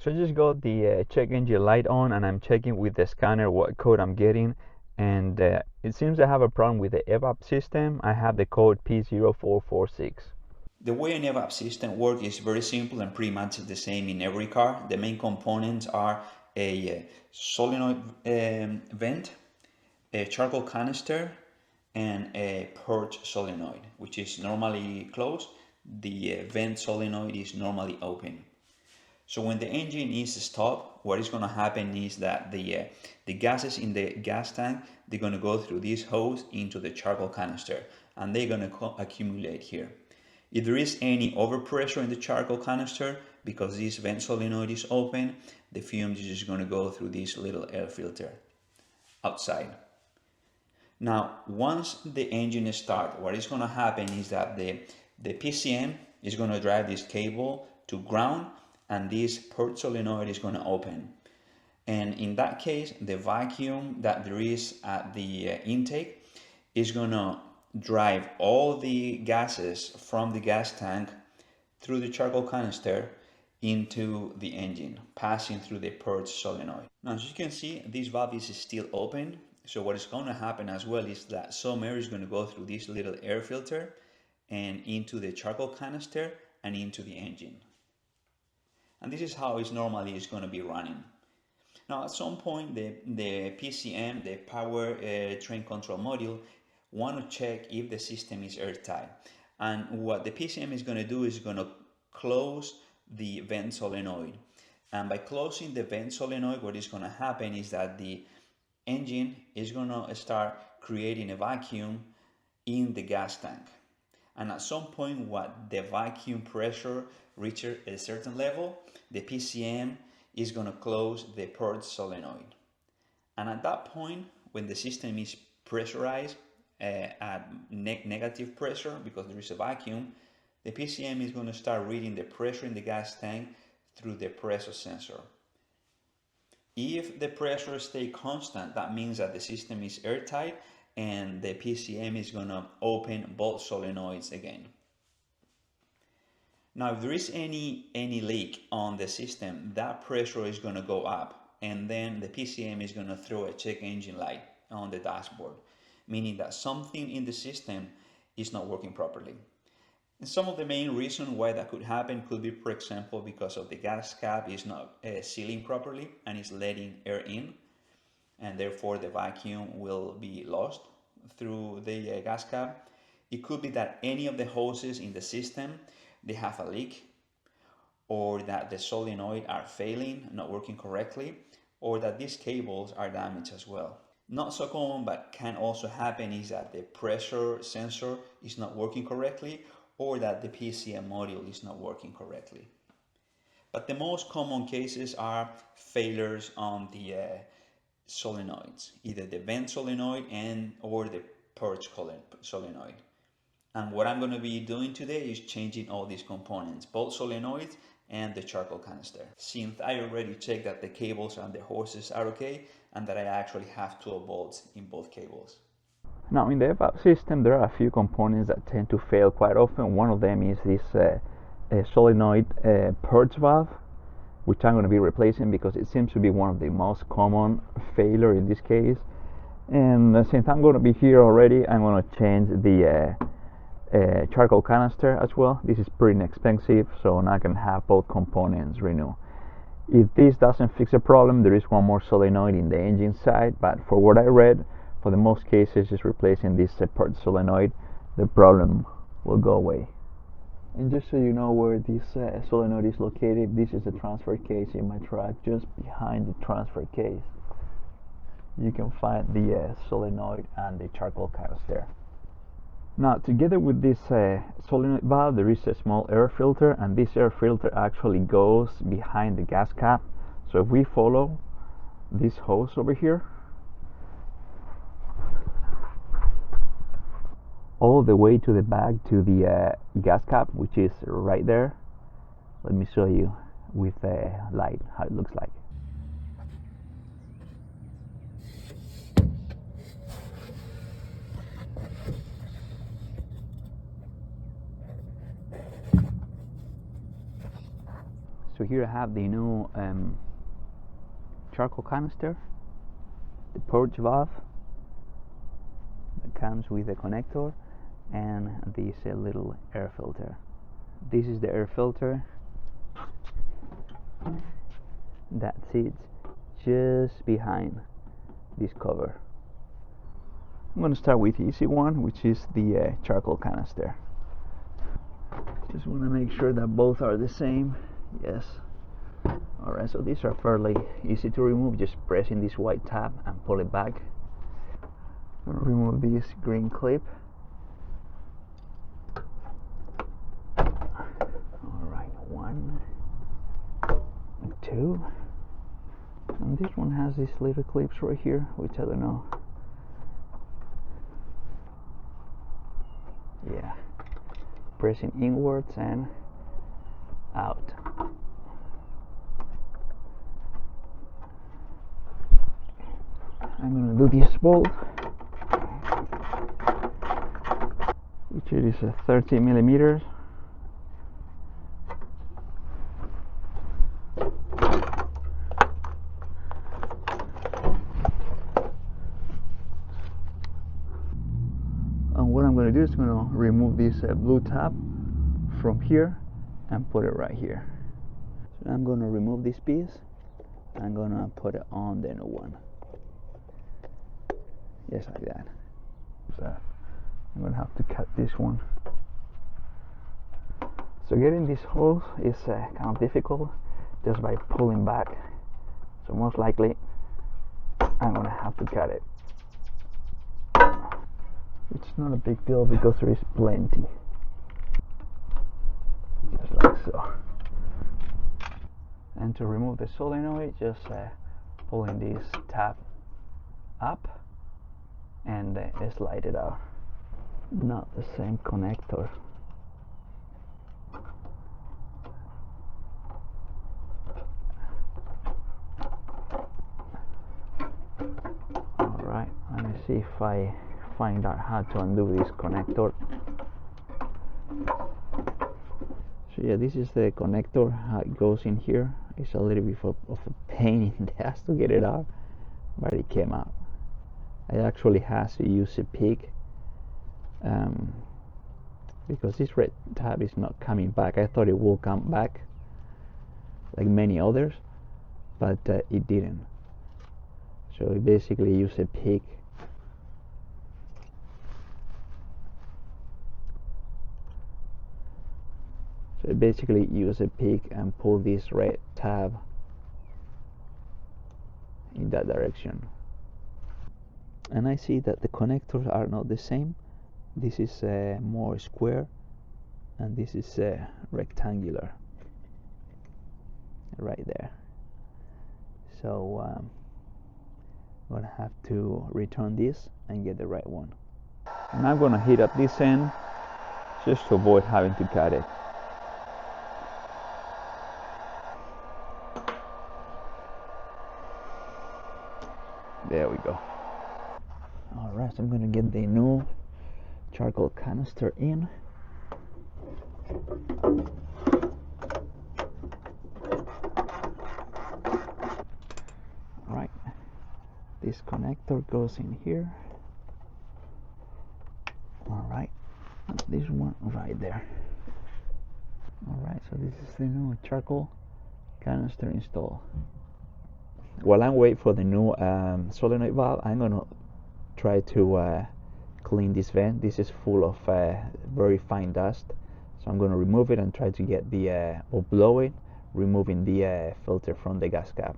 So I just got the check engine light on, and I'm checking with the scanner what code I'm getting, and it seems I have a problem with the EVAP system. I have the code P0446. The way an EVAP system works is very simple and pretty much the same in every car. The main components are a solenoid vent, a charcoal canister, and a purge solenoid, which is normally closed. The vent solenoid is normally open. So when the engine is stopped, what is going to happen is that the gases in the gas tank, they're going to go through this hose into the charcoal canister, and they're going to accumulate here. If there is any overpressure in the charcoal canister, because this vent solenoid is open, the fumes is just going to go through this little air filter outside. Now, once the engine starts, what is going to happen is that the PCM is going to drive this cable to ground, and this purge solenoid is going to open. And in that case, the vacuum that there is at the intake is going to drive all the gases from the gas tank through the charcoal canister into the engine, passing through the purge solenoid. Now, as you can see, this valve is still open. So what is going to happen as well is that some air is going to go through this little air filter and into the charcoal canister and into the engine. And this is how it's normally going to be running. Now, at some point, the PCM, the power train control module, want to check if the system is airtight. And what the PCM is going to do is going to close the vent solenoid. And by closing the vent solenoid, what is going to happen is that the engine is going to start creating a vacuum in the gas tank. And at some point, what the vacuum pressure reaches a certain level, the PCM is going to close the purge solenoid. And at that point, when the system is pressurized at negative pressure because there is a vacuum, the PCM is going to start reading the pressure in the gas tank through the pressure sensor. If the pressure stays constant, that means that the system is airtight, and the PCM is going to open both solenoids again. Now, if there is any leak on the system, that pressure is going to go up, and then the PCM is going to throw a check engine light on the dashboard, meaning that something in the system is not working properly. And some of the main reasons why that could happen could be, for example, because of the gas cap is not sealing properly and is letting air in, and therefore the vacuum will be lost through the gas cap. It could be that any of the hoses in the system, they have a leak, or that the solenoid are failing, not working correctly, or that these cables are damaged as well. Not so common, but can also happen, is that the pressure sensor is not working correctly, or that the PCM module is not working correctly. But the most common cases are failures on the solenoids, either the vent solenoid or the purge solenoid. And what I'm going to be doing today is changing all these components, both solenoids and the charcoal canister. Since I already checked that the cables and the hoses are okay, and that I actually have 12 volts in both cables. Now, in the EVAP system, there are a few components that tend to fail quite often. One of them is this solenoid purge valve, which I'm going to be replacing because it seems to be one of the most common failure in this case. And since I'm going to be here already, I'm going to change the charcoal canister as well. This is pretty inexpensive, so now I can have both components renewed. If this doesn't fix the problem, there is one more solenoid in the engine side, but for what I read, for the most cases, just replacing this purge solenoid, the problem will go away. And just so you know where this solenoid is located, this is the transfer case in my truck. Just behind the transfer case, you can find the solenoid and the charcoal canister. Now, together with this solenoid valve, there is a small air filter, and this air filter actually goes behind the gas cap. So if we follow this hose over here, all the way to the back to the gas cap, which is right there. Let me show you with a light how it looks like. So here I have the new charcoal canister, the purge valve that comes with the connector, and this little air filter. This is the air filter that sits just behind this cover. I'm going to start with the easy one, which is the charcoal canister. Just want to make sure that both are the same. Yes. Alright, so these are fairly easy to remove. Just pressing this white tab and pull it back. I'm going to remove this green clip. Alright, 1, 2. And this one has these little clips right here, which I don't know. Yeah. Pressing inwards and out. I'm going to do this bolt, which is a 30 millimeters. And what I'm going to do is going to remove this blue tab from here and put it right here. So I'm going to remove this piece. I'm going to put it on the new one. Just like that. So I'm going to have to cut this one. So getting these holes is kind of difficult just by pulling back. So most likely I'm going to have to cut it. It's not a big deal because there is plenty. Just like so. And to remove the solenoid, just pulling this tab up and slide it out. Not the same connector. Alright, let me see if I find out how to undo this connector. So yeah, this is the connector, how it goes in here. It's a little bit of a pain in the ass to get it out, but it came out. I actually had to use a pick because this red tab is not coming back. I thought it will come back like many others, but it didn't. So I basically use a pick. So I basically use a pick and pull this red tab in that direction. And I see that the connectors are not the same. This is more square and this is rectangular right there. So I'm gonna have to return this and get the right one. And I'm gonna heat up this end just to avoid having to cut it. There we go. Alright, so I'm gonna get the new charcoal canister in. Right, this connector goes in here. Alright, this one right there. Alright, so this is the new charcoal canister installed. While I'm waiting for the new solenoid valve, I'm gonna try to clean this vent. This is full of very fine dust, so I'm gonna remove it and try to get the or blow it, removing the filter from the gas cap.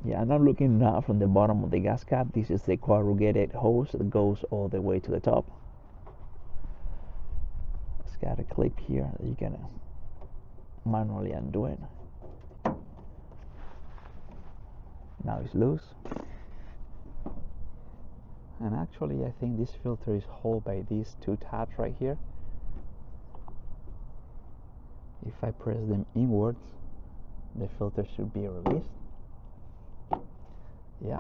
Yeah, and I'm looking now from the bottom of the gas cap. This is the corrugated hose that goes all the way to the top. It's got a clip here that you can manually undo it. Now it's loose. And actually I think this filter is held by these two tabs right here. If I press them inwards, the filter should be released. Yeah.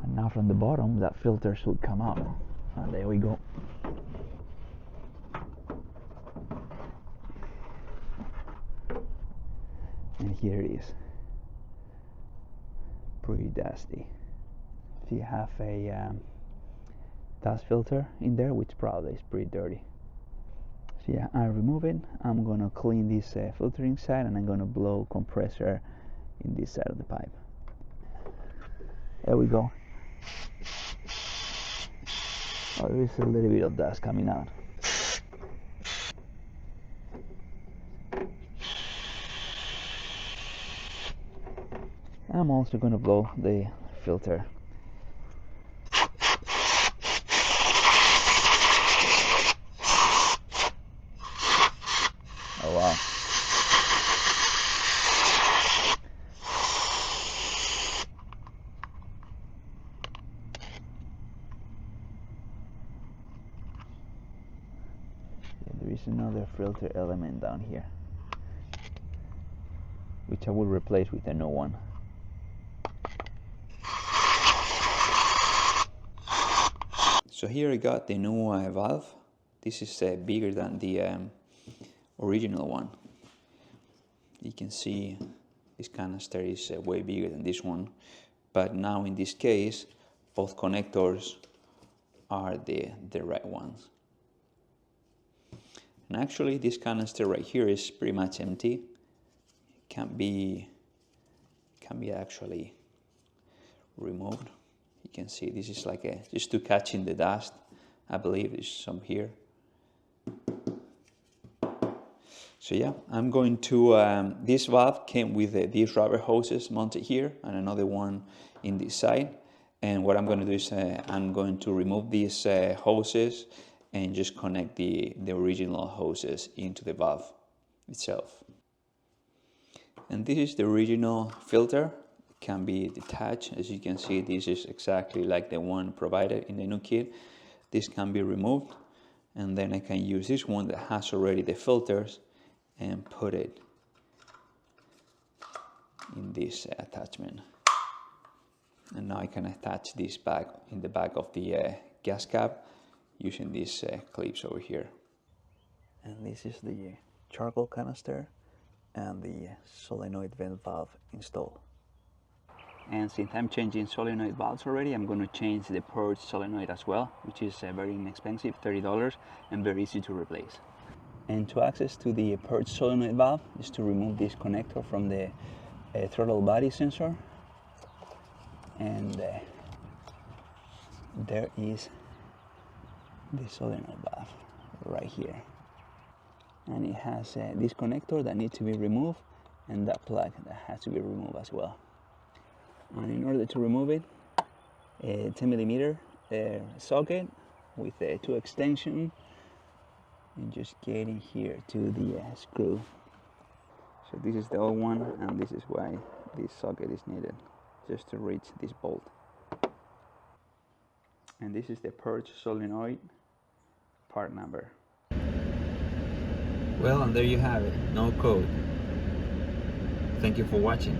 And now from the bottom, that filter should come out. And there we go. And here it is, pretty dusty. If you have a dust filter in there, which probably is pretty dirty. So yeah, I remove it. I'm gonna clean this filtering side, and I'm gonna blow compressor in this side of the pipe. There we go. Oh, there is a little bit of dust coming out. I'm also gonna blow the filter. Oh wow. Yeah, there is another filter element down here, which I will replace with a new one. So here I got the new valve. This is bigger than the original one. You can see this canister is way bigger than this one, but now in this case both connectors are the right ones. And actually this canister right here is pretty much empty. It can be actually removed. You can see this is like just to catch in the dust. I believe there's some here. So yeah, I'm going to, this valve came with these rubber hoses mounted here and another one in this side. And what I'm going to do is I'm going to remove these hoses and just connect the original hoses into the valve itself. And this is the original filter. It can be detached. As you can see, this is exactly like the one provided in the new kit. This can be removed, and then I can use this one that has already the filters and put it in this attachment. And now I can attach this back in the back of the gas cap using these clips over here. And this is the charcoal canister and the solenoid vent valve installed. And since I'm changing solenoid valves already, I'm going to change the purge solenoid as well, which is very inexpensive, $30, and very easy to replace. And to access to the purge solenoid valve is to remove this connector from the throttle body sensor. And there is the solenoid valve right here. And it has this connector that needs to be removed, and that plug that has to be removed as well. And in order to remove it, a 10mm socket with 2 extensions, and just getting here to the screw. So this is the old one, and this is why this socket is needed, just to reach this bolt. And this is the purge solenoid part number. Well, and there you have it, no code. Thank you for watching.